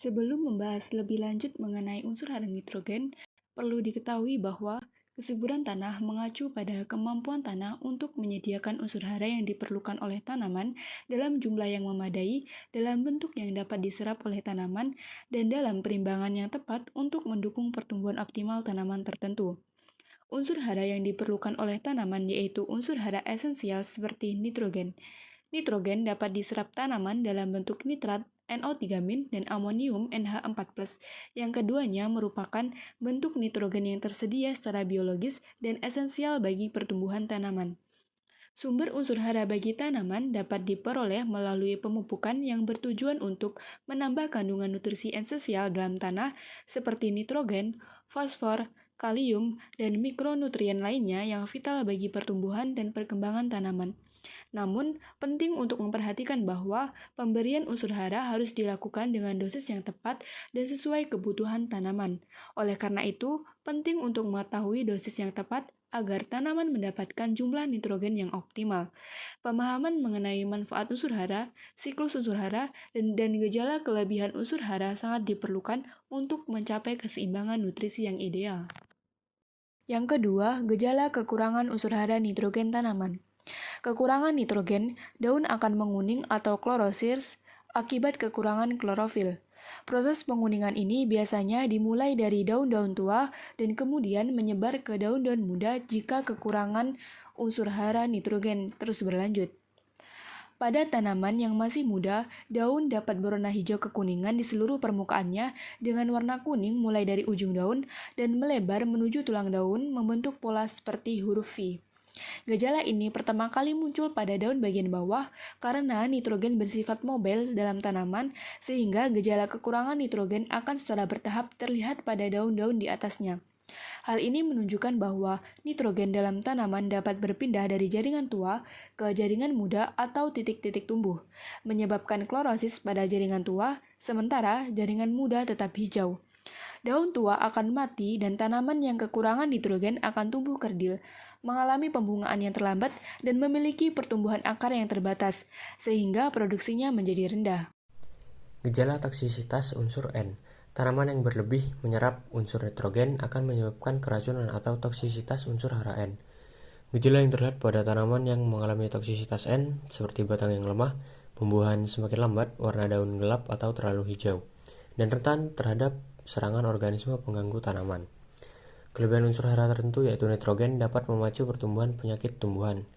Sebelum membahas lebih lanjut mengenai unsur hara nitrogen, perlu diketahui bahwa kesuburan tanah mengacu pada kemampuan tanah untuk menyediakan unsur hara yang diperlukan oleh tanaman dalam jumlah yang memadai, dalam bentuk yang dapat diserap oleh tanaman, dan dalam perimbangan yang tepat untuk mendukung pertumbuhan optimal tanaman tertentu. Unsur hara yang diperlukan oleh tanaman yaitu unsur hara esensial seperti nitrogen. Nitrogen dapat diserap tanaman dalam bentuk nitrat NO3- dan amonium NH4+. Yang keduanya merupakan bentuk nitrogen yang tersedia secara biologis dan esensial bagi pertumbuhan tanaman. Sumber unsur hara bagi tanaman dapat diperoleh melalui pemupukan yang bertujuan untuk menambah kandungan nutrisi esensial dalam tanah seperti nitrogen, fosfor, kalium, dan mikronutrien lainnya yang vital bagi pertumbuhan dan perkembangan tanaman. Namun, penting untuk memperhatikan bahwa pemberian unsur hara harus dilakukan dengan dosis yang tepat dan sesuai kebutuhan tanaman. Oleh karena itu, penting untuk mengetahui dosis yang tepat agar tanaman mendapatkan jumlah nitrogen yang optimal. Pemahaman mengenai manfaat unsur hara, siklus unsur hara, dan gejala kelebihan unsur hara sangat diperlukan untuk mencapai keseimbangan nutrisi yang ideal. Yang kedua, gejala kekurangan unsur hara nitrogen tanaman. Kekurangan nitrogen, daun akan menguning atau klorosis akibat kekurangan klorofil. Proses penguningan ini biasanya dimulai dari daun-daun tua dan kemudian menyebar ke daun-daun muda jika kekurangan unsur hara nitrogen terus berlanjut. Pada tanaman yang masih muda, daun dapat berwarna hijau kekuningan di seluruh permukaannya dengan warna kuning mulai dari ujung daun dan melebar menuju tulang daun membentuk pola seperti huruf V. Gejala ini pertama kali muncul pada daun bagian bawah karena nitrogen bersifat mobil dalam tanaman sehingga gejala kekurangan nitrogen akan secara bertahap terlihat pada daun-daun di atasnya. Hal ini menunjukkan bahwa nitrogen dalam tanaman dapat berpindah dari jaringan tua ke jaringan muda atau titik-titik tumbuh, menyebabkan klorosis pada jaringan tua, sementara jaringan muda tetap hijau. Daun tua akan mati dan tanaman yang kekurangan nitrogen akan tumbuh kerdil, mengalami pembungaan yang terlambat, dan memiliki pertumbuhan akar yang terbatas, sehingga produksinya menjadi rendah. Gejala toksisitas unsur N. Tanaman yang berlebih menyerap unsur nitrogen akan menyebabkan keracunan atau toksisitas unsur hara N. Gejala yang terlihat pada tanaman yang mengalami toksisitas N, seperti batang yang lemah, pembuahan semakin lambat, warna daun gelap atau terlalu hijau, dan rentan terhadap serangan organisme pengganggu tanaman. Kelebihan unsur hara tertentu yaitu nitrogen dapat memacu pertumbuhan penyakit tumbuhan.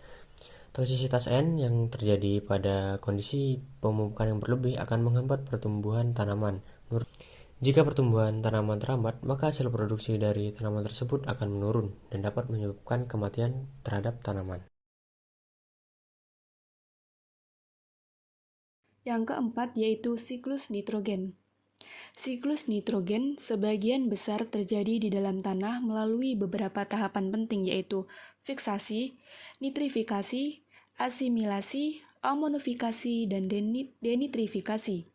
Toksisitas N yang terjadi pada kondisi pemupukan yang berlebih akan menghambat pertumbuhan tanaman. Jika pertumbuhan tanaman terhambat, maka hasil produksi dari tanaman tersebut akan menurun dan dapat menyebabkan kematian terhadap tanaman. Yang keempat yaitu siklus nitrogen. Siklus nitrogen sebagian besar terjadi di dalam tanah melalui beberapa tahapan penting yaitu fiksasi, nitrifikasi, asimilasi, amonifikasi, dan denitrifikasi.